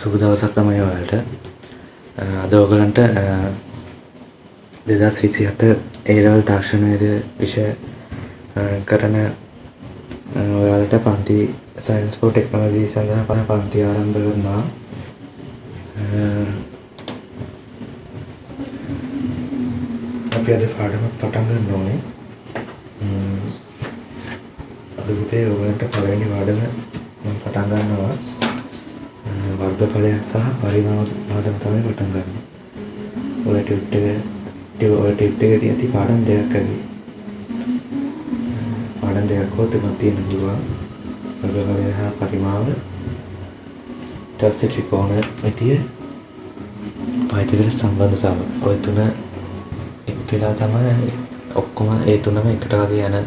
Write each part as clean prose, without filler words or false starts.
සුබ දවසක් තමයි ඔයාලට. අද ඔයගලන්ට 2027 A-level තාක්ෂණයේද විෂය කරන ඔයාලට පන්ති සයන්ස් ෆෝ ටෙක්නොලොජි සඳහා පන්ති ආරම්භ කරනවා. අපි අද පාඩම පටන් ගන්න ඕනේ. අද පුතේ ඔයාලට පළවෙනි පාඩම මම පටන් ගන්නවා. වර්ගඵලය සහ පරිමාව පාඩම තමයි පටන් ගන්න. ඔය ටියුට් එකේ තියෙති පාඩම් දෙකක් ඇති. පාඩම් දෙකක් හෝ තුනක් තියෙන්න පුළුවන්. වර්ගඵලය සහ පරිමාව. ඊට පස්සේ ත්‍රිකෝණමිතිය පයිතිකල සම්බන්ධතාව. ඔය තුන එක්කලා තමයි ඔක්කොම ඒ තුනම එකට වගේ යන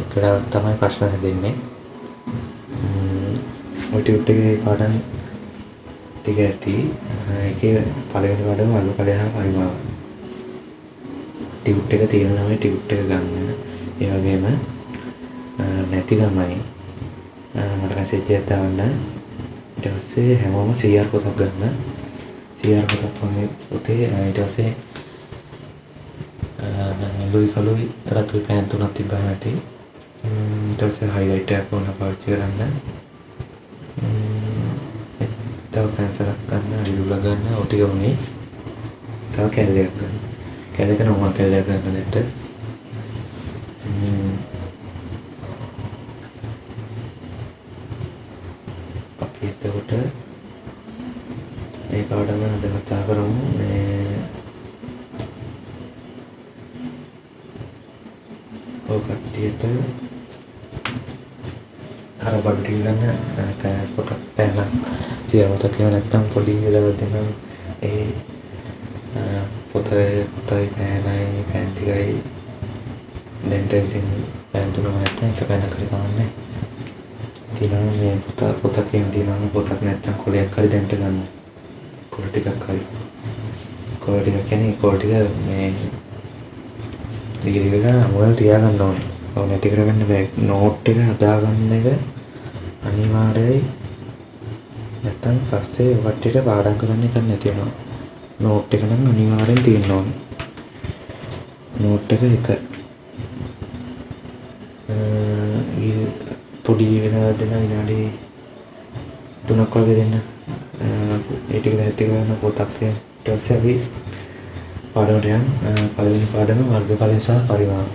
එකට තමයි ප්‍රශ්න හදන්නේ. ඔය ටියුට් එකේ පාඩම් ටික ඇති. ඒකේ පළවෙනි පාඩම වර්ගඵලය හා පරිමාව. ටියුට් එක තියෙනවා මේ ටියුට් එක ගන්න. ඒ වගේම නැති ගමයි මට මැසේජ් එකක් දාන්න. ඊට පස්සේ හැමෝම CR පොතක් ගන්න. CR පොතක් වගේ පුතේ ඊට පස්සේ නිලුයි කළුයි රතුයි පෑන් තුනක් තිබ්බම ඇති. ඊට පස්සේ හයිලයිට් එකක් ඕන පාවිච්චි කරන්න. තව පැන්සලක් ගන්න, රියුල ගන්න, ඔය ටික උනේ. තව කැලයක් ගන්න. කැලයක නෝමල් කැලයක් ගන්න නැට. අපි එතකොට මේ පාඩම අද කතා කරමු. මේ ඔය කට්ටියට අර බඩු ටික ගන්න පොතක් පෑනක් තියවත කියලා නැත්තම් පොඩි වෙලාවක් දෙනවා. ඒ පොතයි පෑනයි පෑන් ටිකයි දෙන්න ඉතින් පෑන් තුනම නැත්තම් එක පෑනක් හරි කමන්නේ. තියෙනවා මේ පොතක් තියෙනවා පොතක් නැත්තම් කොලයක් හරි දෙන්න ගන්න. කොල ටිකක් හරි. කොල ටික කියන්නේ කොල ටික මේ දිගිරිගලා මොකද තියාගන්න ඕනේ. ඔය නැති කරගන්න බෑ. නෝට් එක හදාගන්න එක අනිවාර්යයි. නැත්තම් පස්සේ වටේට පාඩම් කරන්න එක නැති වෙනවා. නෝට් එක නම් අනිවාර්යෙන් තියෙන්න ඕනේ. නෝට් එක පොඩි වෙනවා දෙන විනාඩි 3ක් වගේ දෙන්න. ඒ ටික නැති කරන පොතක් ඊට පස්සේ අපි පාඩමට යන් පළවෙනි පාඩම වර්ගඵලය සහ පරිමාව.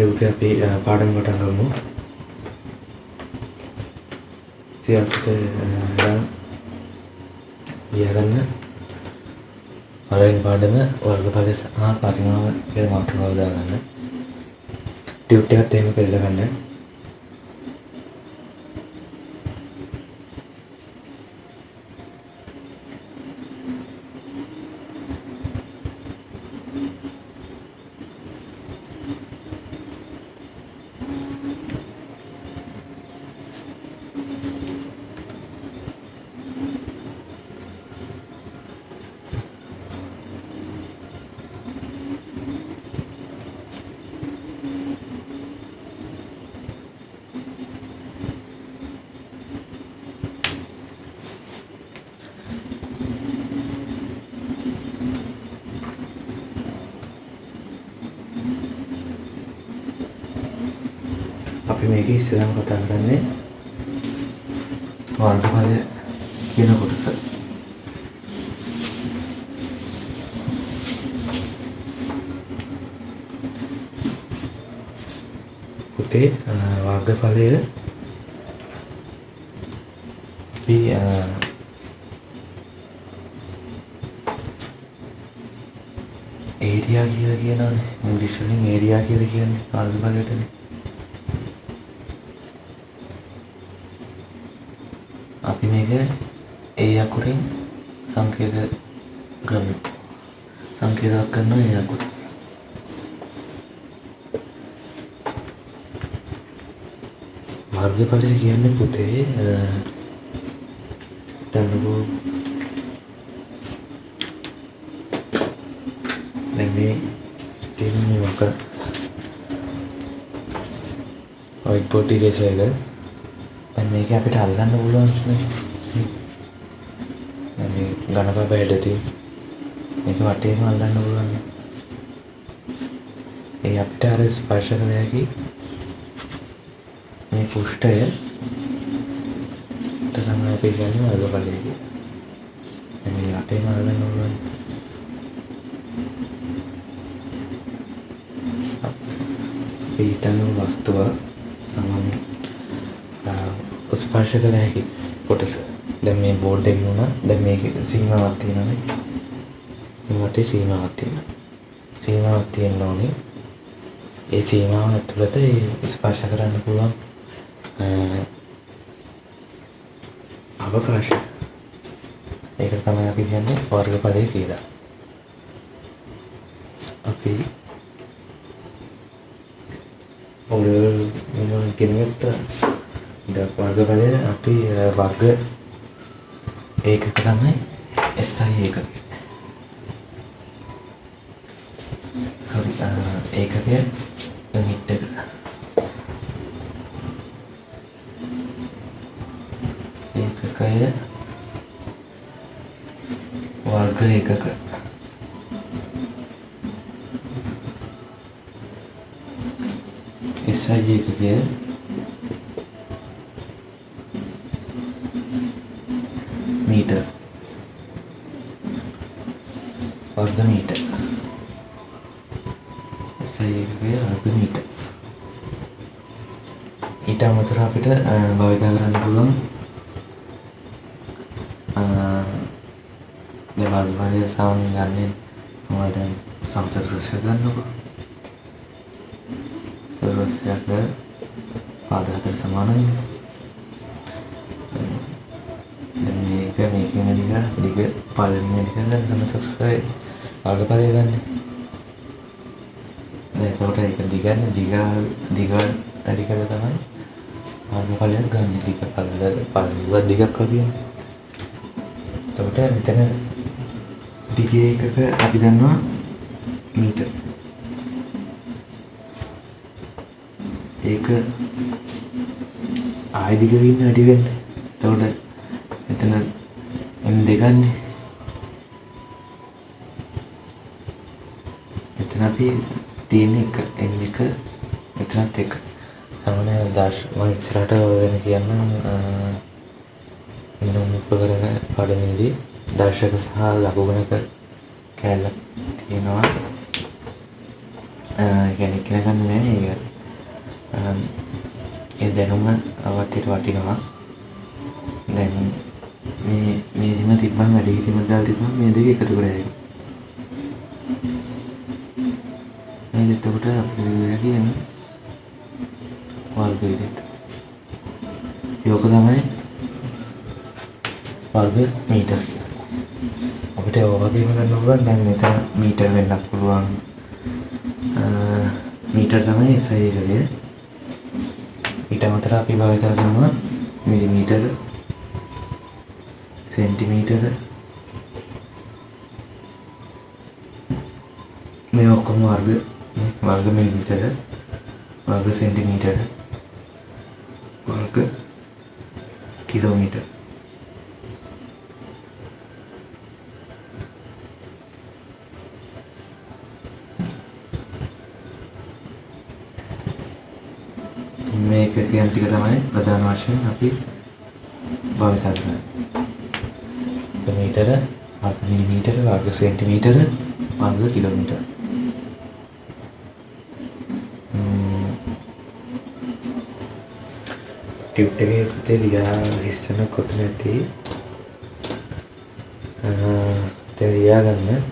පුතේ අපි පාඩම පටන් ගමු. ඉතින් අපිට ලියගන්න පළවෙනි පාඩම වර්ගඵල සහ පරිමාව කියලා මාතෘකාව දාගන්න. ටියුට් එකත් එහෙම පෙළලා ගන්න. අපි මේකේ ඉස්සරහම කතා කරන්නේ වර්ගඵලය කියන කොටස. පුතේ වර්ගඵලය අපි ඒරියා කියලා කියනවානේ. ඉංග්‍රීසි වලින් ඒරියා කියලා කියන්නේ වර්ගඵලයටනේ. අපි මේක ඒ අකුරින් සංකේත ගමු. සංකේතයක් කරනවා ඒ අකුර. වර්ගඵලය කියන්නේ පුතේ දැන් මේ තියෙන මේ වක්‍ර white board එකේ මේක අපිට අල්ලන්න පුළුවන් නේ. මේ ඝනපබ හැඩදී මේක වටේම අල්ලන්න පුළුවන්. ඒ අපිට අර ස්පර්ශ කළ හැකි මේ පෘෂ්ඨය තමයි අපි කියන්නේ වර්ගඵලය කියලා. මේ වටේම අල්ලන්න පුළුවන්. අපි හිතන වස්තුව සාමාන්‍ය ස්පර්ශ කළ හැකි කොටස. දැන් මේ බෝඩ් එකේ වුණා. දැන් මේකේ සීමාවක් තියෙනවානේ. මේ වටේ සීමාවක් තියෙනවා. සීමාවක් තියෙන්න ඕනේ. ඒ සීමාව ඇතුළත ස්පර්ශ කරන්න පුළුවන් අවකාශය. ඒකට තමයි අපි කියන්නේ වර්ගඵලය කියලා. අපි ඔය කෙනෙක්ට වර්ගඵලය අපි වර්ග ඒකක තමයි SI එකක. ඒකකය යුනිට් එක. ඒකකය වර්ග ඒකක. SI ඒකකය मीटर वर्ग मीटर. SI එකකය वर्ग मीटर. ඊට අමතරව අපිට භාවිත කරන්න පුළුවන් මේ වර්ගඵලය සාමාන්‍යයෙන් මොකද සමචතුරස්‍රය ගන්නකො. චතුරස්‍රයක පාද හතර සමානයි. මේක දිග පළවෙනි එක ගන්න සමචතුරස්‍රය වර්ගඵලය ගන්න. එතකොට ඒක දිග වැඩි කරලා තමයි වර්ගඵලයක් ගන්න. දිග පළවෙනි දිගක් වගේ. එතකොට මෙතන දිගේ එකක අපි දන්නවා මීටර්. ඒක ආයෙ දිග වෙන්න වැඩි වෙන්න. එතකොට මෙතන M2 ගන්නේ. මෙතන අපි තියෙන එක M1 මෙතනත් එක. සමහර මම ඉස්සරහට වෙන කියන්න ඉන්නම් උපකරණ පාඩමේදී දර්ශක සහ ලඝුගණක කැලක් තියෙනවා. කියන්නේ ඉගෙන ගන්න නෑ ඒක. ඒ දැනුම වටේට වටිනවා. දැන් මේ දින තිබ්බම වැඩි හිටියම දාලා තිබ්බම මේ දෙක එකතු කරලා යයි. මේ එතකොට අපි කියන්නේ වර්ග විදිහට. යෝග තමයි වර්ග මීටර. අපිට ඔය වගේම ගන්න පුළුවන්. දැන් මෙතන මීටර වෙන්නත් පුළුවන්. මීටර තමයි SI එකේ. ඊට අමතරව අපි භාවිත කරනවා මිලිමීටර, සෙන්ටිමීටර, මේ ඔක්කොම වර්ග මිලිමීටර, වර්ග සෙන්ටිමීටර, වර්ග කිලෝමීටර. මේක කියන ටික තමයි ප්‍රධාන වශයෙන් අපි භාවිත කරන්නේ. මීටර, වර්ග මිලිමීටර, වර්ග සෙන්ටිමීටර, වර්ග කිලෝමීටර. ටියුට් එකේ පුතේ ලියා ඉස්සන කොතන ඇති? දැන් ලියා ගන්න.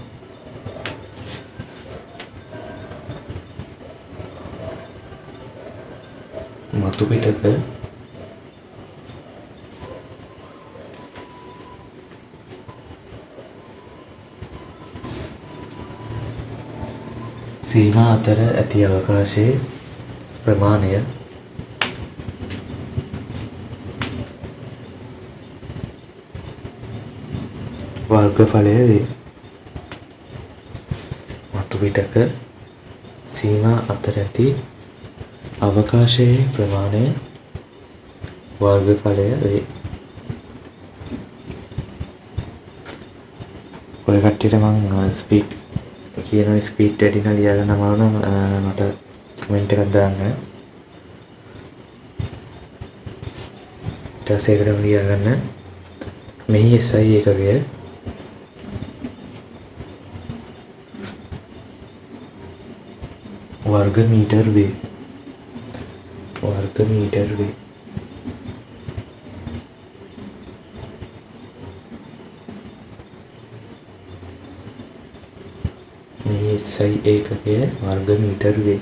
මතු පිටක සීමා අතර ඇති අවකාශයේ ප්‍රමාණය වර්ගඵලය වේ. මතු පිටක සීමා අතර ඇති අවකාශයේ ප්‍රමාණය වර්ගඵලය වේ. ඔය කට්ටියට මම ස්පීඩ් කියන ස්පීඩ් වැඩි නම් ලියා ගන්න අමාරු නම් මට කමෙන්ට් එකක් දාන්න. ඊට පස්සේ ඒකටම ලියා ගන්න. මෙහි SI එකකය වර්ග මීටර වේ. වර්ග මීටර වේ. මේ SI ඒකකය වර්ග මීටර වේ.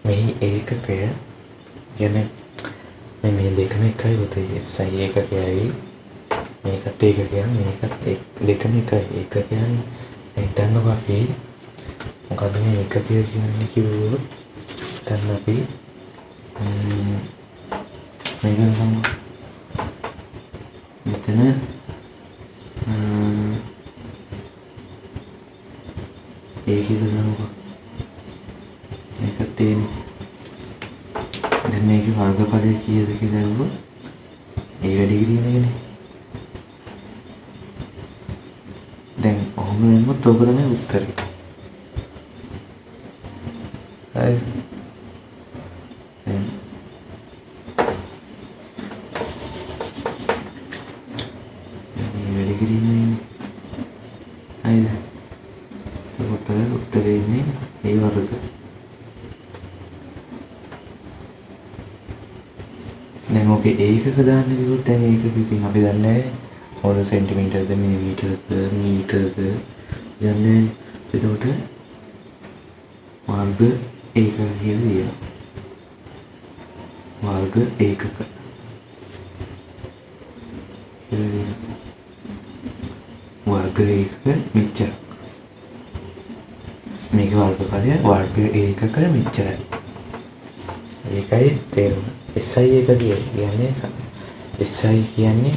මේ ඒකකය කියන්නේ මේ දෙකම එකයි උතේ. SI ඒකකයයි මේකත් ඒකකයක්, මේකත් දෙකම එකයි. ඒක කියන්නේ හිතන්නකෝ අපි මොකද මේ ඒකකය කියන්නේ කිව්වොත් දැන් අපි මේක නම් මෙතන ඒකද නෝක මේක තියෙන්නේ. දැන් මේකේ වර්ගඵලය කීයද කියලා අහුවොත් ඒ වැඩි කිරීමනේ. දැන් ඔහොම වෙනකොට ඔබ තමයි උත්තරේ. හරි. වැඩි කිරීමනේ. හරිද? ඒකට උත්තරේ ඉන්නේ ඒ වර්ග. දැන් ඔකේ ඒකක දාන්න කිව්වොත් දැන් ඒකක ඉතින් අපි දන්නේ මොකද සෙන්ටිමීටර්ද මිලිමීටර්ද මීටර්ද දන්නේ. එතකොට වර්ග ඒකක කියලා වර්ග ඒකක වර්ග ඒකක මෙච්චර. මේක වර්ගඵලය වර්ග ඒකක මෙච්චරයි. ඒකයි තේරුම. SI එක කියන්නේ SI කියන්නේ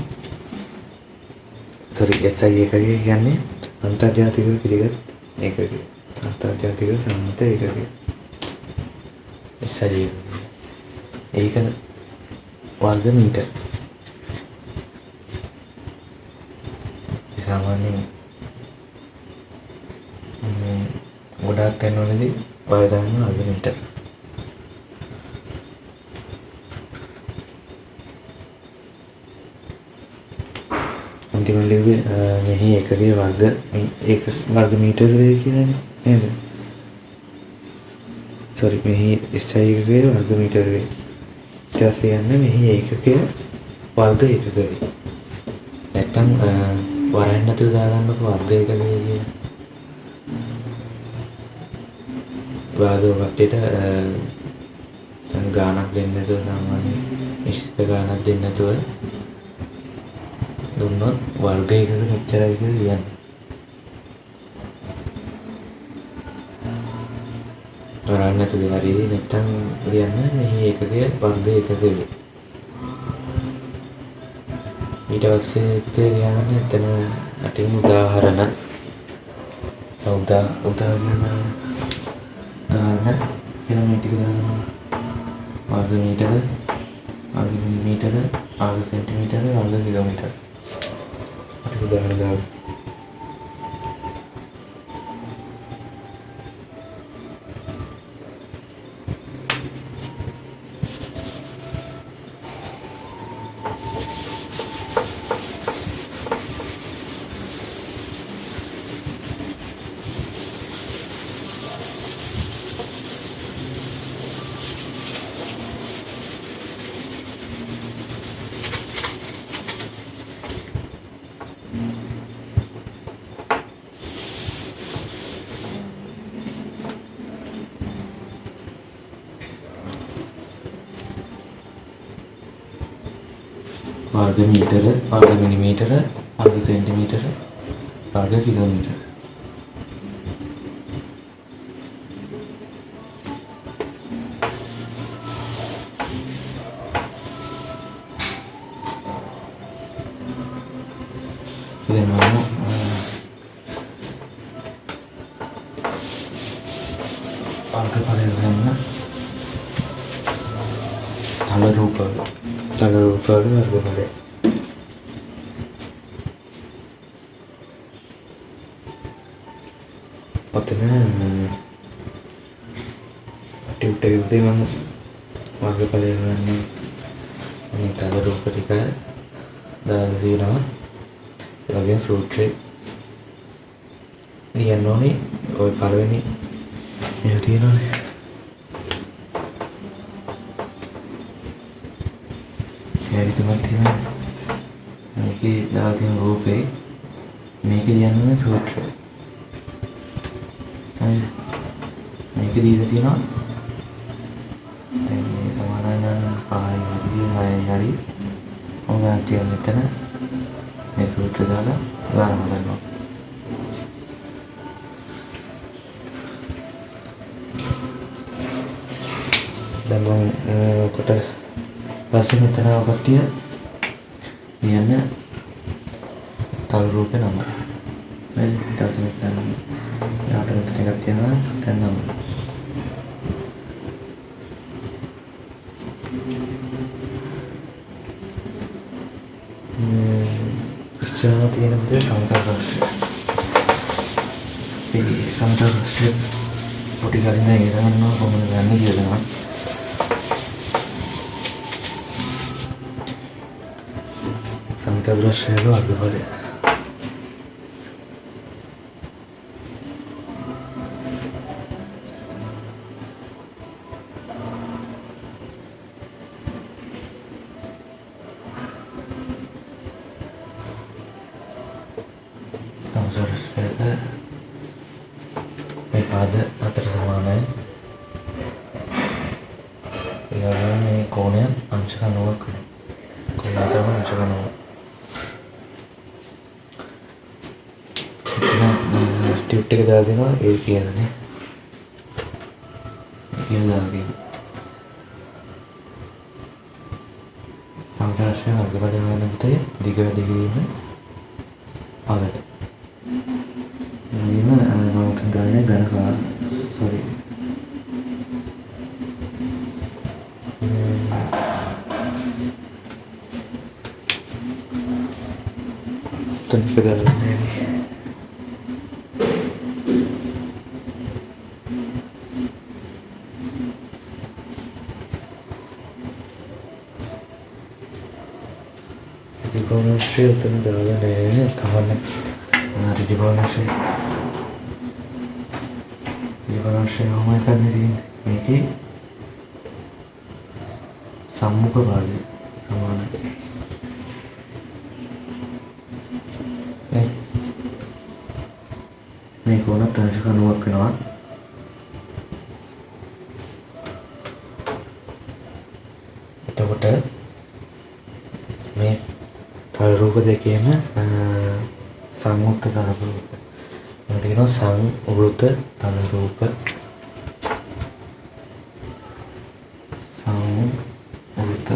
SI එක කියන්නේ අන්තර්ජාතික පිළිගත් ඒකකය. අන්තර්ජාතික සම්මත ඒකකය. SI ඒක වර්ග මීටර. සාමාන්‍යයෙන් ගොඩාක් තැන්වලදී ඔය දාන්න වර්ග මීටර. අන්තිමට ලිව්වේ මෙහි එකගේ වර්ග වර්ග මීටර වේ කියලානේ නේද? සෝරි මෙහි SI එකගේ වර්ග මීටර වේ. ඊට පස්සේ යන්නේ මෙහි ඒකකය වර්ග ඒකක වේ. නැත්තම් වරෙන් නැතුව දාගන්නකො වර්ග ඒකකය කියන. වාදෝ වටේට ගානක් දෙන්න නැතුව සාමාන්‍ය නිශ්චිත ගානක් දෙන්න නැතුව දුන්නොත් වර්ග එකක මෙච්චරයි කියලා කියන්නේ. වරෙන් නැතුව හරි නැත්තම් කියන්නේ මෙහි ඒකකය වර්ග ඒකක වේ. ඊට පස්සේ කියන්නේ එතන අටින් උදාහරණ උදාහරණ කිලෝමීටර දානවා වර්ග මීටර වර්ග මිලිමීටර වර්ග සෙන්ටිමීටර වර්ග කිලෝමීටර අට උදාහරණ දානවා. වර්ග මීටර වර්ග මිලිමීටර වර්ග සෙන්ටිමීටර වර්ග කිලෝමීටර. ඉතින් මම වර්ග ඵලය ගන්න තල රූප වර්ග ඵලය. ඔතන ටියුට් එකේදී මම වර්ග ඵලය ගන්න මේ තල රූප ටික දාලා තියෙනවා. ඒ වගේම සූත්‍රේ ලියන්න ඕනේ. ඔය පළවෙනි මේක තියෙනවානේ. හැරි තුනක් තියෙනවා. මේකේ දාලා තියෙන රූපේ මේකේ ලියන්න ඕනේ සූත්‍රය. හරි. මේක දීලා තියෙනවා. දැන් මේ සමානයන් 5 හරි මොනවද තියෙන මෙතන මේ සූත්‍රය දාලා ගාන හදනවා. දැන් මම කොට පස්සේ මෙතන ඔකටිය ලියන්න තල රූපේ නම. හරි. ඊට පස්සේ මෙතන යාට මෙතන එකක් තියෙනවා දැන් නම. ඉස්සරහ තියෙන දේ සමතල ප්‍රශ්න. මේ සමතල ප්‍රශ්න පොඩි ගන්න ඉරනවා කොහොමද ගන්න කියලා. සමතල ප්‍රශ්නවල වර්ග ඵලය. මේ පාද අතර සමානයි. ඒ වගේම මේ කෝණය අංශක 90ක් වෙනවා. කෝණ අතරම අංශක 90. ටියුට් එක දාලා දෙනවා ඒ කියන්නේ. ඒක දාලා දෙනවා. සම්ප්‍රාශ්‍රය වර්ග ඵලය වෙනකොට දිග වැඩි කිරීම පළට. මම ගන්නේ ගණකා sorry. තුන් පෙරන්නේ. ඒක කොහොමද සමචතුරස්‍රය උතන දාලා නෑ කවන්න රිජිබවනශ්‍රය හොම එකන්න තියන්න මේක සම්මුඛ භාගය සමාන මේ කොනත් අංශක 90ක් වෙනවා එතකොට මේ තල රූප දෙකේම සංයුක්ත තල රූප ඒකට කියනවා සංවෘත තල රූප සංවෘත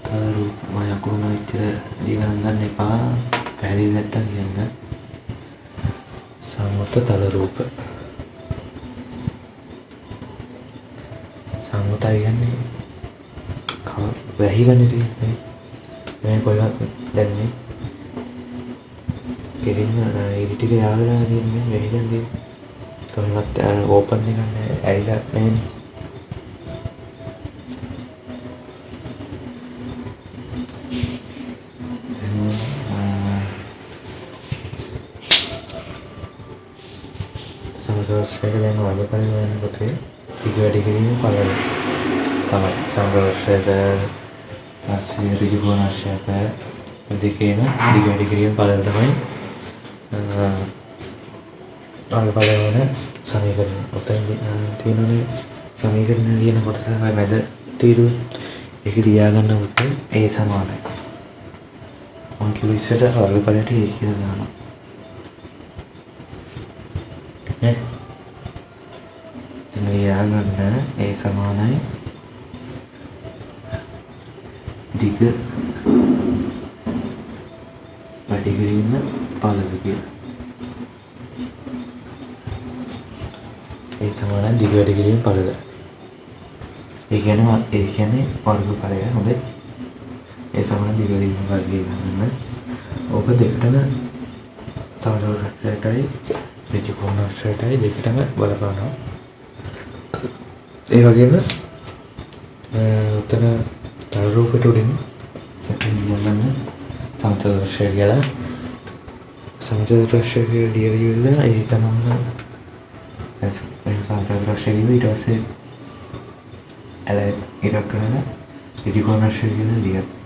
තල රූප මම අකුරු විතර දීගන්න ගන්න එපා පැහැදිලි නැත්තම් කියන්න සංවෘත තල රූප සංගතය කියන්නේ වැහි ගන්න තියෙන්නේ මේ කොයිවත් දැන්නේ ගෙලින්ම ඉරි ටික යාවලා තියෙන්නේ වැහි ගන්නේ කොයිවත් ඕපන් එකක් නැහැ ඇරිලා නැහැනේ සමස්තයක් දැන් වගේ පරිමාණ කොටේ ටික වැඩි කිරීම පළවෙනි තමයි සංග්‍රහයක ආශ්‍රය ඍජුකෝණාශ්‍රයක දෙකේම ටික වැඩි කිරීම පළවෙනි තමයි පළවෙනි සමීකරණය. ඔතන තියෙනනේ සමීකරණ ලියන කොටස මැද තීරු ඒක ලියා ගන්නකොට ඒ සමානයි. මම කිව්ව ඉස්සර වර්ගඵලයට ඒ කියලා දානවා. නේ ලියා ගන්න ඒ සමානයි දිග වැඩි කිරීම පළවෙනි කියලා. ඒ සමානයි දිග වැඩි කිරීම පළවෙනි. ඒ කියන්නේ වර්ගඵලය හොඳයි. ඒ සමාන දිග වැඩි කිරීම වර්ගය ගන්න. ඕක දෙකටම සමසමත්වයටයි ඍජුකෝණාශ්‍රයටයි දෙකටම බලපානවා. ඒ වගේම උතන තල රූපයට උඩින් යන්න සමචතුරස්‍රය කියලා සමචතුරස්‍රය ලියවිලා ඒ තමයි සමචතුරස්‍රය ඊට පස්සේ ඇල ඉරක් කරලා ඍජුකෝණාශ්‍රය කියලා ලියනවා.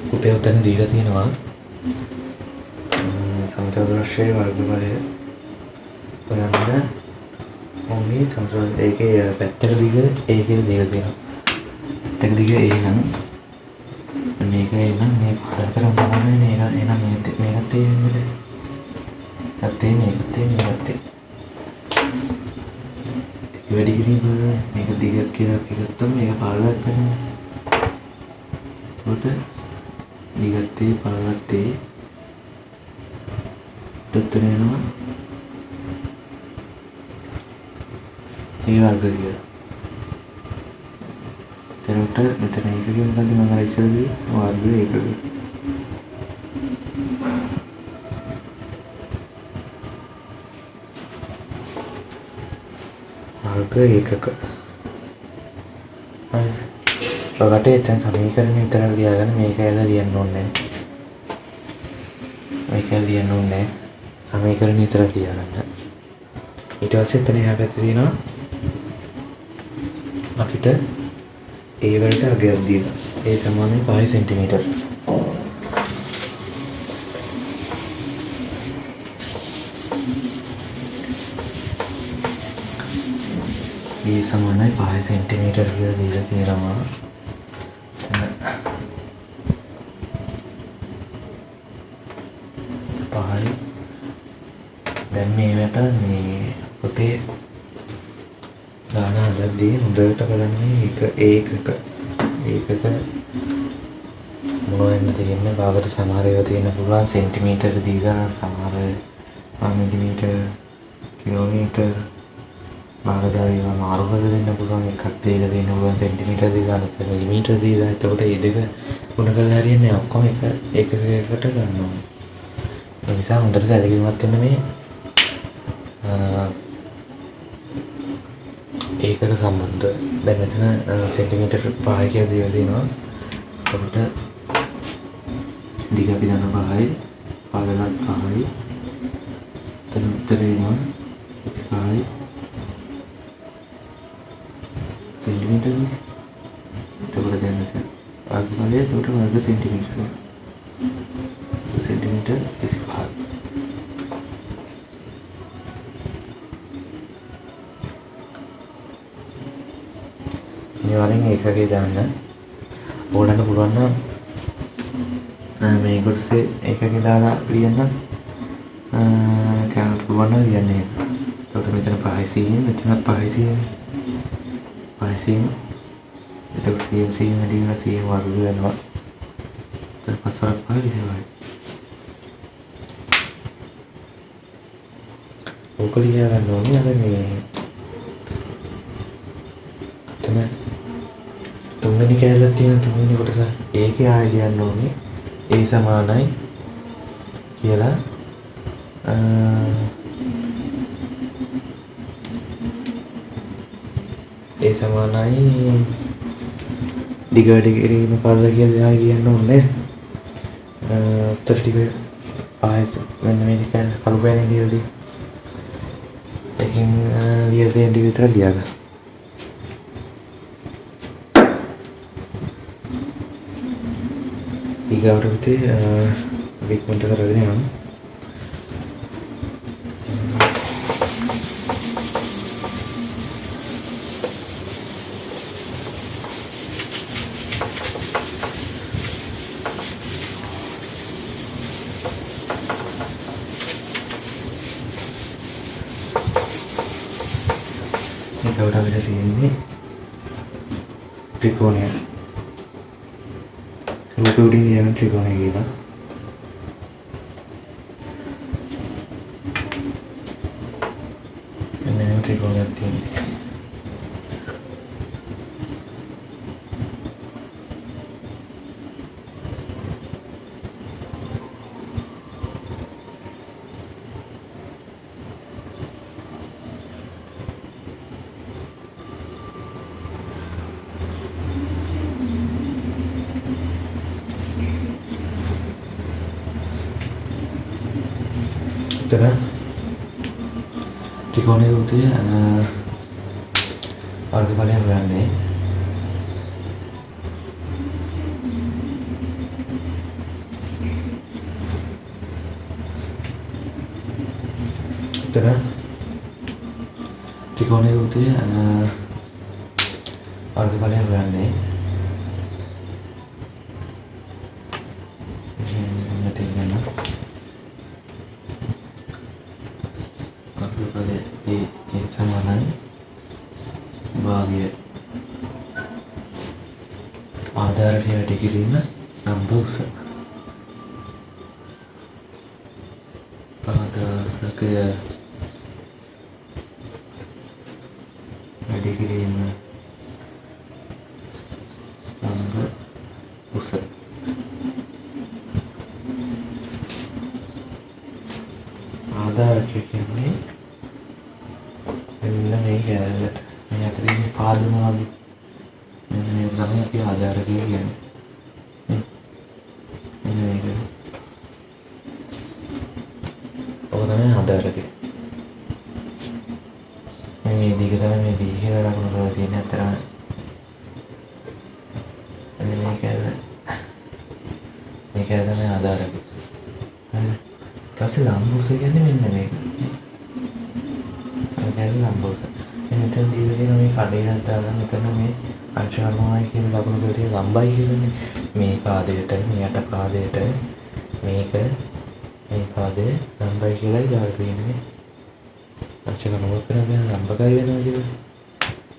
පුතේ උතන දීලා තියෙනවා සමචතුරස්‍රයේ වර්ගඵලය බලන්න ඕනේ සමචතුරස්‍රය ඒකේ පැත්තක දිග ඒ කියලා දීලා තියෙනවා. පැත්තක දිග ඒ නම් මේක එනම් මේ පැත්තට සමානයි නේ එනම් මේකත් තියෙන්නේ. මේකත් වැඩි කිරීම මේක දිග කියලා කිව්වොත් මේක පාලනය කරනවා. උඩ දිගත්තේ පළලත්තේ උත්තර වෙනවා ඒ වර්ගය. එතකොට මෙතන එක කියනකදී මම අර ඉස්සෙල්දී වර්ගය ඒකද වර්ග ඒකක. හරි. ඔකට දැන් සමීකරණ විතර ලියාගෙන මේක ඇදලා ලියන්න ඕනේ. මේක ලියන්න ඕනේ. සමීකරණ විතර ලියාගන්න. ඊට පස්සේ එතන එහා පැත්තේ තියෙනවා අපිට ඒ වලට අගයක් දෙනවා. ඒ සමානයි 5 සෙන්ටිමීටර්. ඒ සමානයි 5 සෙන්ටිමීටර් කියලා දීලා තියෙනවා. දැන් මේකට මේ පොතේ දාන හදද්දී හොඳට බලන්න මේක ඒකක ලකුණු වෙන්න තියෙන්නේ භාගයට සමහර ඒවා තියෙන්න පුළුවන් සෙන්ටිමීටර දීලා සමහර මිලිමීටර කිලෝමීටර භාගයට ඒවා මාරු කරලා දෙන්න පුළුවන් එකක් දීලා දෙන්න පුළුවන් සෙන්ටිමීටර දීලා නැත්නම් මිලිමීටර දීලා එතකොට මේ දෙක ගුණ කරලා හරියන්නේ ඔක්කොම එකකට ගන්න ඕනේ. ඒ නිසා හොඳට සැලකිලිමත් වෙන්න මේ ඒකට සම්බන්ධ දැන් මෙතන සෙන්ටිමීටර 5 කියලා දීලා දෙනවා. එතකොට දිග අපි දන්න 5යි පළලත් 5යි එතන උත්තර වෙනවා 5යි සෙන්ටිමීටර. එතකොට දැන් මෙතන අග්‍රාලය එතකොට වර්ග සෙන්ටිමීටර සෙන්ටිමීටර 25. අනිවාර්යෙන් ඒකගේ දාන්න ඕනන්න පුළුවන් නම් මේ කොටසේ ඒකගේ දාලා ලියන්න කරන්න පුළුවන් නම් ලියන්නේ. එතකොට මෙතන 500 මෙතනත් 500 එතකොට CMC වැඩි වෙනවා CM වර්ග වෙනවා. එතකොට 5 විදිහයි. ඕක ලියා ගන්න ඕනේ අර මේ අතන තුන්වෙනි කැලේ තියෙන තුන්වෙනි කොටස ඒකේ ආයෙ ලියන්න ඕනේ A සමානයි කියලා A සමානයි දිග වැඩි කිරීම පළල කියලා ආයෙ ලියන්න ඕනේ. උත්තර ටික ආයෙත් මෙන්න මේක කළු පෑනේ ලියලා ඒකෙන් ලියලා දෙන්න විතර ලියගන්න. ඊගාවට පුතේ වික්මන්ට කරගෙන යන්න. ඊගාවට අපිට තියෙන්නේ ත්‍රිකෝණය. රූප උඩින් යන ත්‍රිකෝණය කියලා. එන්න ත්‍රිකෝණයක් තියෙනවා. ත්‍රිකෝණයේ උදේ වර්ගඵලය හොයන්නේ. ත්‍රිකෝණයේ උදේ වර්ගඵලය හොයන්නේ. සමානයි භාගය ආධාරණය වැඩි කිරීම ලම්බ උස ආධාරකය වැඩි කිරීම ලම්බ උස ආධාරකය කියන්නේ මේ කැලලට මේ අතරින් පාදම වගේ මේ ළමයි අපි ආධාරකය කියන්නේ මෙන්න මේක. ඔක තමයි ආධාරකය. මේ දිග තමයි මේ B කියලා ලකුණු කරලා තියෙන්නේ අතරම. මෙන්න මේ කැලල තමයි ආධාරකය. හරි. ඊට පස්සේ ලම්බෝස කියන්නේ මෙන්න මේක. ලම්බෝස මෙතන දීලා තියෙන මේ කඩේට දාලා මෙතන මේ අංශානුමයි කියන ලකුණු දෙකේ ලම්බයි කියන්නේ මේ පාදයට මේ යට පාදයට මේක මේ පාදේ ලම්බයි කියලා දාලා තියෙන්නේ. අංශානුමය කරගෙන ලම්බකයි වෙනවා කියලා.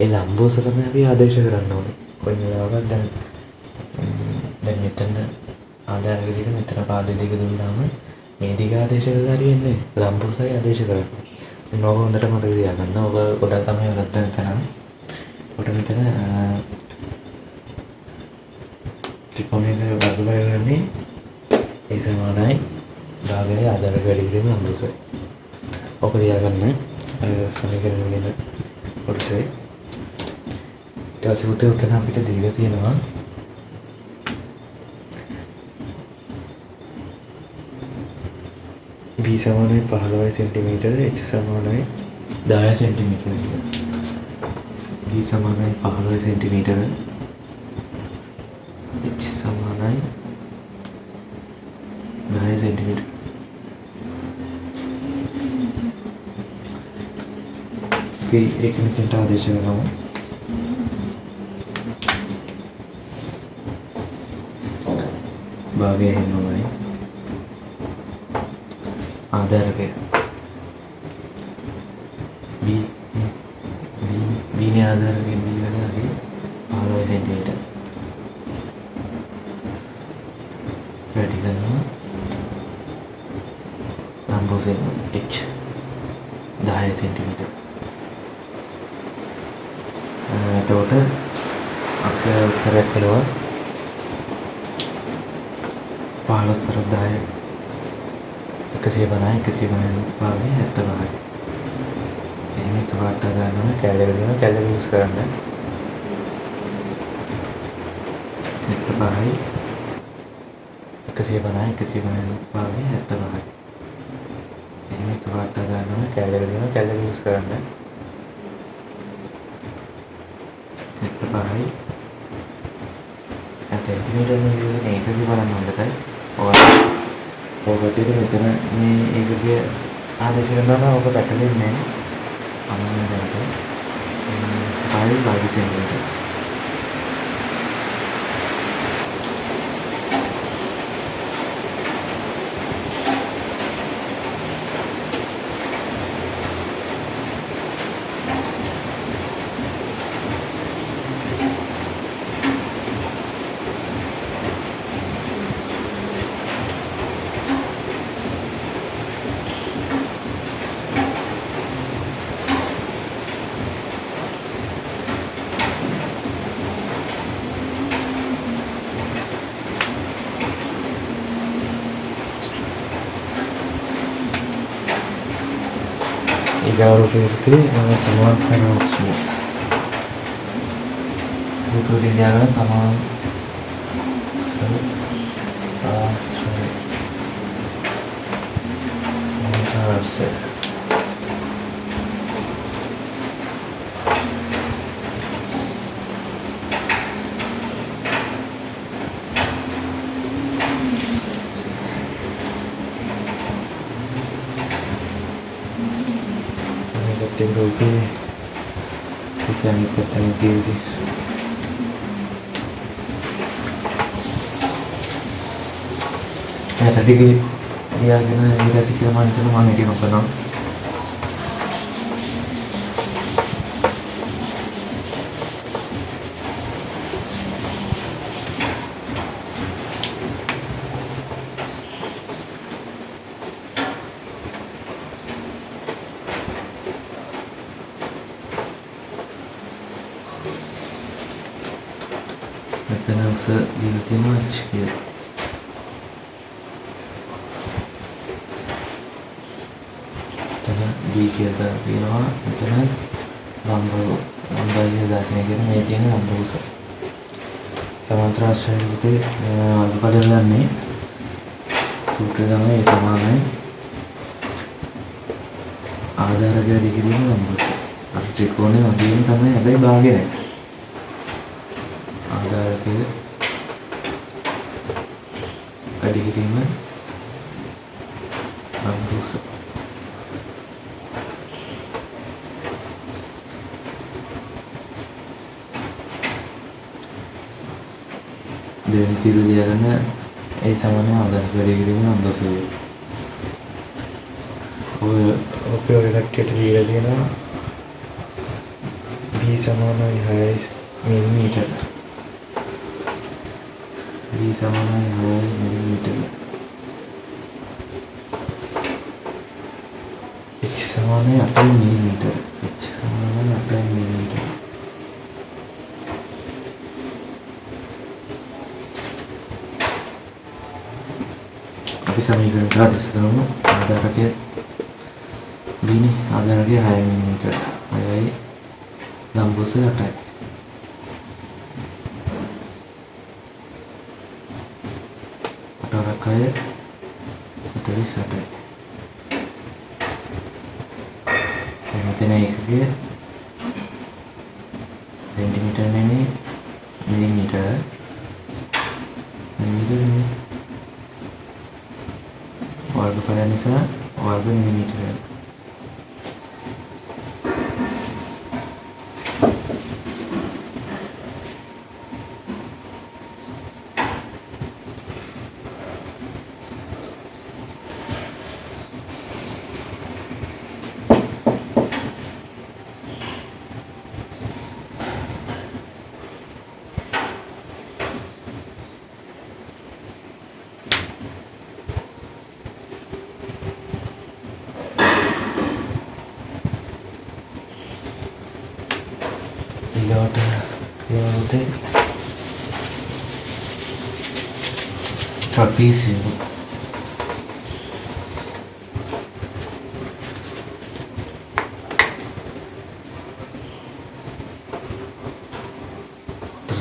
ඒ ලම්බෝස තමයි අපි ආදේශ කරන්න ඕනේ. කොයි වෙලාවකද දැන් මෙතන ආධාරකයක මෙතන පාද දෙක දුන්නාම මේ දිග ආදේශක හරියන්නේ ලම්බෝසයි ආදේශ කරන්නේ. නෝක හොඳට මතක තියාගන්න. ඔබ ගොඩක් තමයි වැරද්ද මෙතන. කොට මෙතන ත්‍රිකෝණයක වර්ග කරගන්නේ ඒ සමානයි භාගයේ ආධාරක වැඩි කිරීම ලම්බෝසයි. ඔක තියාගන්න. සමීකරණ වල කොටසේ ඊට පස්සේ උතන අපිට දීලා තියෙනවා B සමානයි 15 cm, H සමානයි 10 cm කියලා. B සමානයි 15 cm, H සමානයි 10 cm. අපි ඒක මෙතනට ආදේශ කරනවා. භාගය එන්නමයි ආධාරකය B නේ ආධාරකය B වලදී 15 cm වැඩි කරනවා ලම්බෝසෙන් H 10 cm. එතකොට අපේ උත්තරයක් කරනවා 15 10 150 භාගයේ 75. එහෙනම් එක පාට ගන්නවා කැලේ දෙනවා කැලේ යූස් කරන්න. 75 150 භාගයේ 75. එහෙනම් එක පාට ගන්නවා කැලේ දෙනවා කැලේ යූස් කරන්න. 75 සෙන්ටිමීටර් වලින් ඒකද බලන්න හොඳයි. ඔකට මෙතන මේ ඒකගේ ආදේශ කරනවා ඔක පැටලෙන්නේ නැහැ. අනුමතයට 5 බාගි සෙන්ටිමීටර. ඊගාරුපේර්ති සමාන්තර රශ්මිය දුකේ දාන සමාන්තර රශ්මිය tengo que mi tratamiento tadi dia kena dikasih kiriman itu mana dia makan මෙතන උස දීලා තියෙනවා h කියලා. එතන b කියලා තියෙනවා. මෙතන ලම්බය දාගෙන කියන මේ තියෙන ලම්බ උස. සමාන්තර ආශ්‍රයයකට අනුපද ගන්නේ සූත්‍රය තමයි සමානයි ආධාරක වැඩි කිරීම ලම්බ උස. අර ත්‍රිකෝණය වගේම තමයි හැබැයි භාගය නැහැ. ආධාරකය වැඩි කිරීම ලම්බ උස. දෙවෙනි සිරු ලියගෙන ඒ සමානව ආධාරක වැඩි කිරීම ලම්බ උස. ඔය කට්ටියට දීලා තියෙනවා B සමානයි 6 මිලිමීටර. B සමානයි 6 මිලිමීටර. H සමානයි 8 මිලිමීටර. H සමානයි 8 මිලිමීටර. අපි සමීකරණ සාධක කරමු. ආධාරකය B නේ. ආධාරකය 6 මිලිමීටර. 6යි ලම්බෝස 8යි. අටවරකය 48යි. මෙතන එකකය සෙන්ටිමීටර නෙමෙයි මිලිමීටර. වර්ගඵල නිසා වර්ග මිලිමීටර. ඊළඟට යන්නේ trapezium.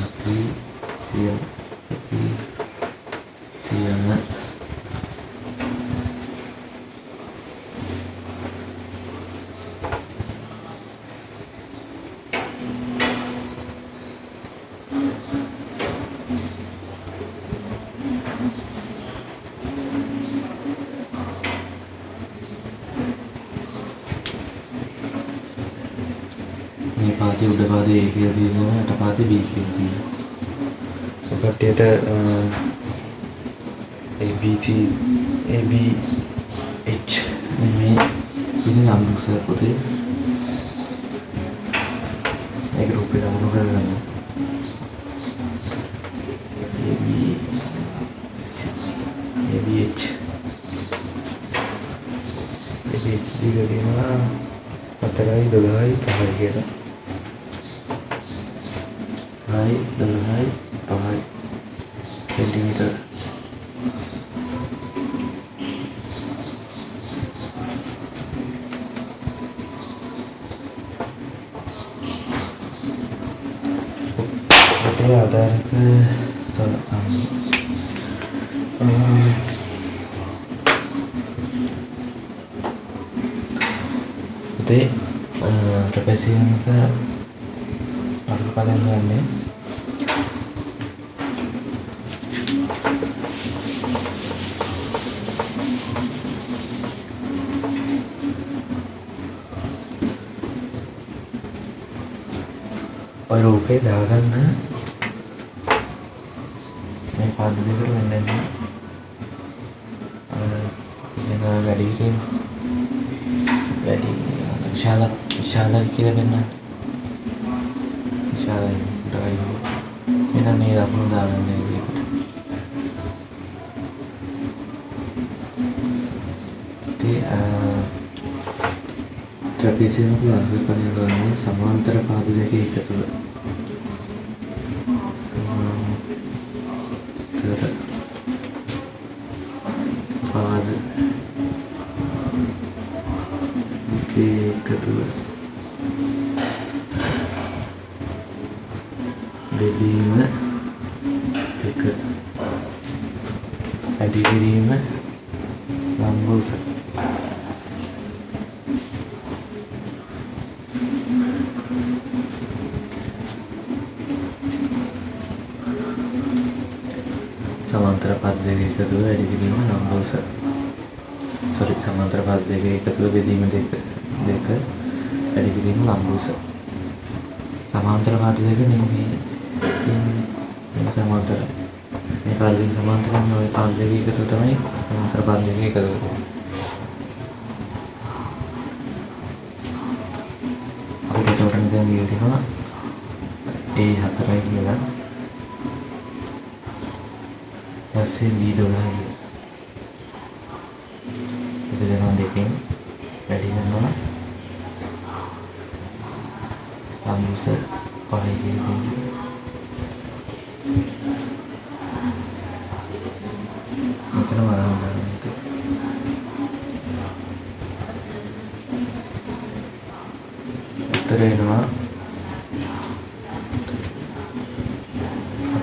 Trapezium. මේ පාදයේ උඩ පාදයේ A කියලා තියෙනවා, යට පාදයේ B කියලා තියෙනවා. ඒ කට්ටියට ABH මේ ඉන්නේ නම්බර්ස් පොතේ ඒ ගෲප් එක මොන කරගන්න. ABH දිග තියෙනවා 4යි 12යි 5යි කියලා. 4යි 12යි 5යි සෙන්ටිමීටර. අපේ ආධාරක සලකන්නේ trapezium එක වර්ගඵලයෙන් ගන්නේ ඔය රූපේ දාගන්න මේ පාද දෙකට වෙන්නේ වැඩි කිරීම වැඩි විශාල කියලා වෙන්න විශාලයි එනම් මේ ලකුණු දාගන්න විදිහට trapezium එක වර්ගඵලය කරන්නේ සමාන්තර පාද දෙක එකතුව. සමාන්තර පාද දෙක එකතුව බෙදීම දෙක වැඩි කිරීම ලම්බෝස. සමාන්තර පද දෙක එකතුව වැඩි කිරීම ලම්බෝස. සමාන්තර පද දෙක එකතුව බෙදීම දෙක වැඩි කිරීම ලම්බෝස. සමාන්තර පද දෙක නෙමෙයි සමාන්තර මේ පද දෙක සමාන්තර නෙමෙයි පද දෙක එකතුව තමයි සමාන්තර පද දෙක එකතුව. අපිට උඩට දැන් තියෙනවා A4යි කියලා පස්සේ B12 දෙනවා දෙකෙන් වැඩි වෙනවා අංශ 5 කියන මෙතන වරන් උත්තර එනවා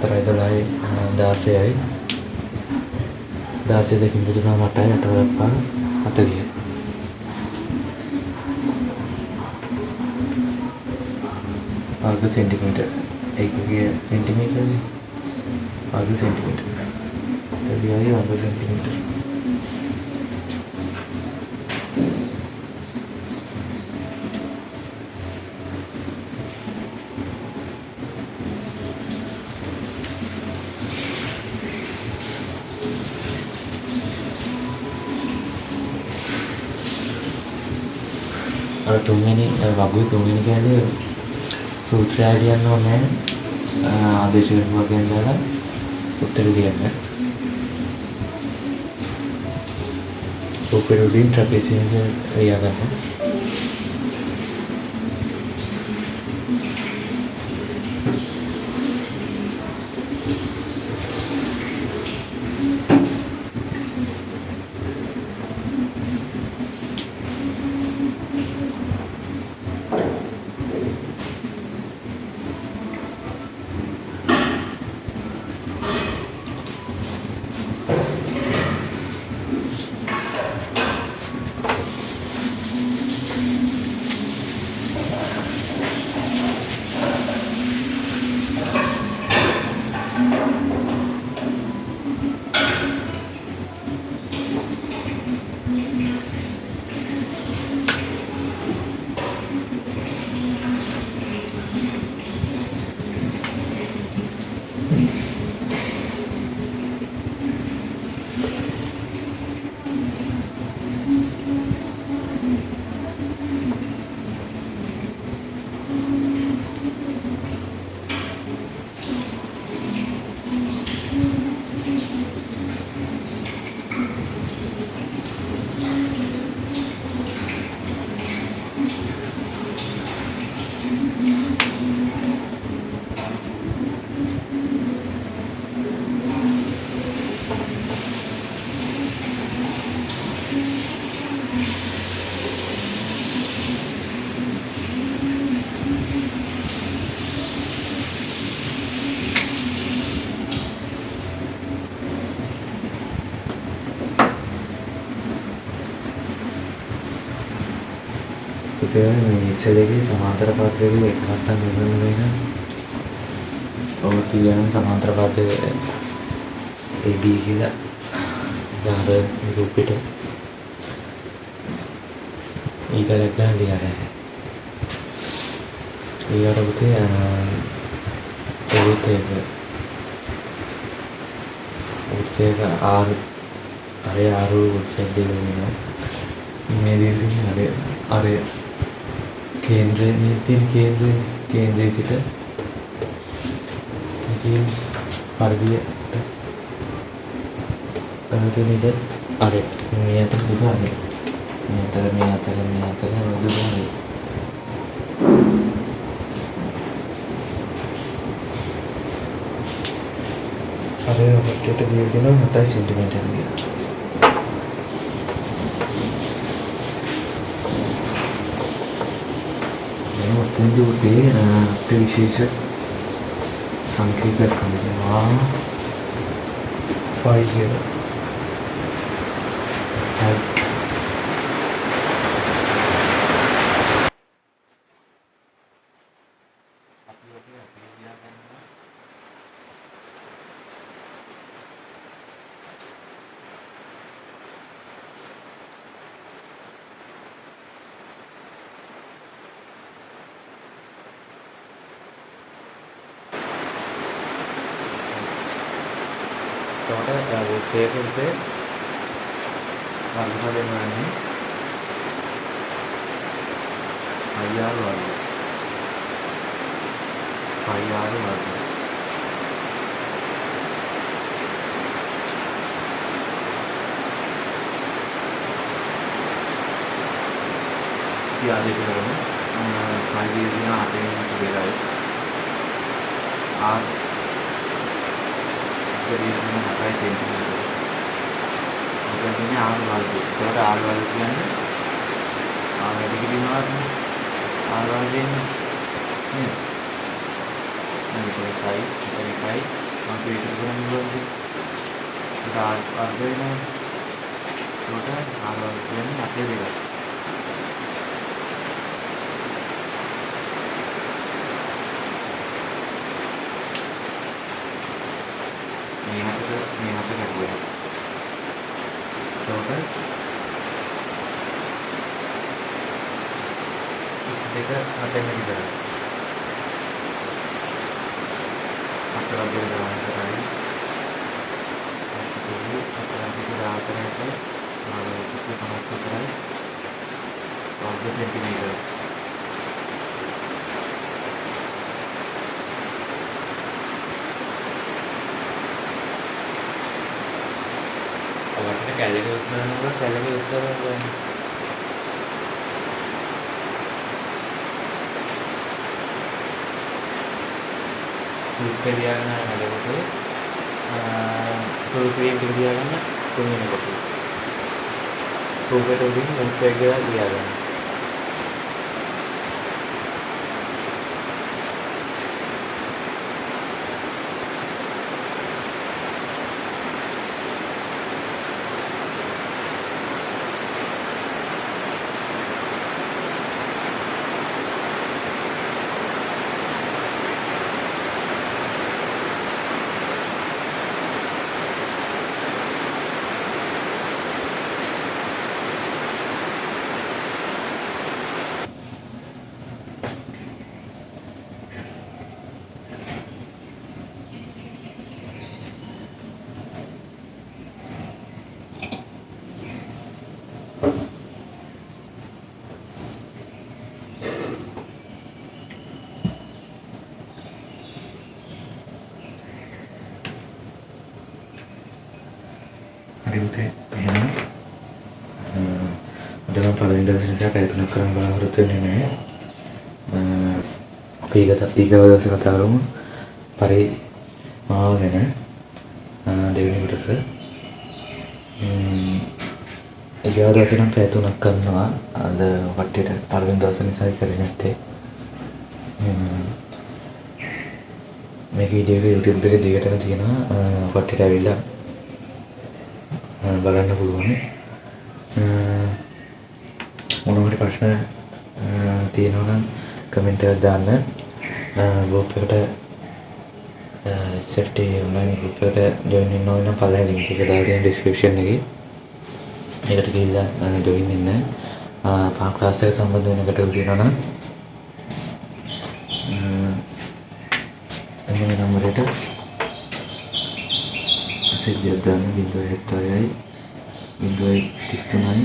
4යි 16යි 16 දෙකින් බුදුනා මටයි 8 දක්වා 40 वर्ग सेंटीमीटर एक सेंटीमीटर वर्ग सेंटीमीटर तभी आई वर्ग सेंटीमीटर और तुमने बाबू तुमने क्या है सूत्र में आदेश द्वारा उत्तर दिया सुपरुद्दीन ट्रपेजियम लिया करता है ඉස්සෙල්ලේ සමාන්තර පද්ධතියේ එක මට්ටම් නිර්මාණය වෙන ඔය කියන සමාන්තර පද්ධතිය AB කියලා දාර රූපෙට ඊතරක් ගන්න දිහාට ඊළඟ පුතේ උත්තේක ආරු උත්සෙද්දී වෙනවා මේ දෙන්නේ අර केंद्र में तीन केंद्र सिट तीन पार्विय इधर अरे मैं तो दुबारा मैं आता दुबारा अरे बट्टे दिए दिन 27 सेंटीमीटर दिया ते विशेष संकेत पाइए තේරුම්සේ වර්ගඵලයෙන් වන්නේ IR වර්ගය. IR වර්ගය. තියාදේ කරමු. මගේ දින 8 වෙනිකට වෙලයි. පරිමාණ 7 සෙන්ටිමීටර. මොකද කියන්නේ ආල් වර්ගය. ඒකට ආල් වර්ගය කියන්නේ වැඩි කිරීමක් ආල් වර්ගයෙන් නේද? මේකයි අපි ඒක කරන්නේ මොකද? ඒක ආල් වර්ගය වෙනවා. ඒකට ආල් වර්ගය කියන්නේ අපේ දෙක. මේ හතර කරුවා. ඒකට දෙක හතෙන් විතරයි. හතර දෙක ගන්න කරන්නේ. හතර දෙක දාතරේ ආවයි 50 විතරයි. වර්ග සෙන්ටිමීටර. ඔකට කැලේ උස්නනවා කැලේ උස්නනවා. සුපිරිය ගන්න නේද? සුපිරිය පිළිදියා ගන්න තුන්වෙනි කොටස. රූපයට උඩින් මුත් එක ලියා ගන්න. හරිද? එහෙනම් අද මම පළවෙනි දවසේ නිසා පැය 3ක් කරන් බලාපොරොත්තු වෙන්නේ නැහැ. අපි ඊගව දවසේ කතා කරමු. පරිමාව ගැන දෙවෙනි කොටස. ඊගව දවසේ නම් පැය 3ක් කරනවා. අද වටේට පළවෙනි දවසේ නිසා කරේ නැත්තේ. මේක වීඩියෝ එක YouTube එකේ දිගටම තියෙනවා. වටේට ඇවිල්ලා බලන්න පුළුවන්. මොනවා හරි ප්‍රශ්න තියෙනවා නම් කමෙන්ට් එකක් දාන්න. ගෲප් එකට SFT online ගෲප් එකට ජොයින් වෙන්න ඕන නම් පළවෙනි ලින්ක් එක දාලා තියෙන ඩිස්ක්‍රිප්ෂන් එකේ. ඒකට ගිහිල්ලා ජොයින් වෙන්න. පා ක්ලාස් එක සම්බන්ධ වෙන ගැටලු තියෙනවා නම් මේ නම්බරයට මෙසේජ් එකක් දාන්න 076යි 033යි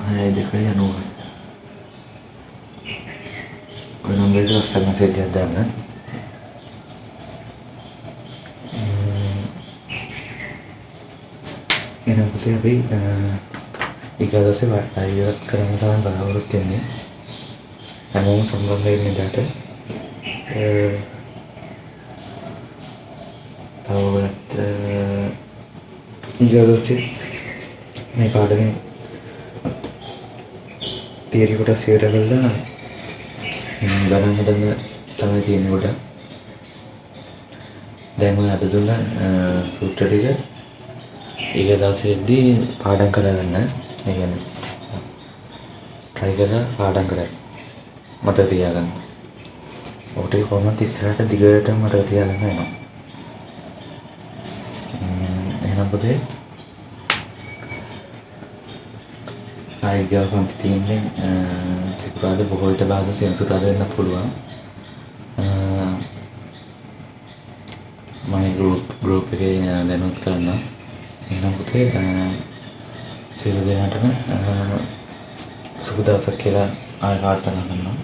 6290. ඔය නම්බරේට WhatsApp මෙසේජ් එකක් දාන්න. එහෙනම් පුතේ අපි ඊගාදසේ වටායියක් කරන්න තමයි බලාපොරොත්තු වෙන්නේ. හැමෝම සම්බන්ධ වෙන්න ඉඩට. තවවත් ඊගාදසේ මේ පාඩමේ තියරි කොටස් ඉවර කරලා ගණන් හදන්න තමයි තියෙන්නේ කොට. දැන් ඔය අද දුන්න සූත්‍ර ටික ඊගාදසේදී පාඩම් කරගන්න. ඒ කියන්නේ try කරලා පාඩම් කරගන්න. මතක තියාගන්න. ඔකට කොහොමද ඉස්සරහට දිගටම මතක තියාගන්න වෙනවා. එහෙනම් පුතේ ආයිගා පන්ති තියෙන්නේ සිකුරාදා බොහෝ විට බාද සෙන්සුරාදා වෙන්න පුළුවන්. මම ගෲප් එකේ දැනුත් කරනවා. එහෙනම් පුතේ සියලු දෙනාටම සුබ දවසක් කියලා ආයෙ ප්‍රාර්ථනා කරනවා.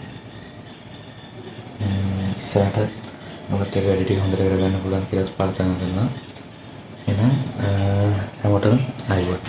ඉස්සරහට මොකක්ද වැඩි ටික හොඳට කරගන්න පුළුවන් කියලා ප්‍රාර්ථනා කරනවා. එහෙනම් හැමෝටම ආයෙත්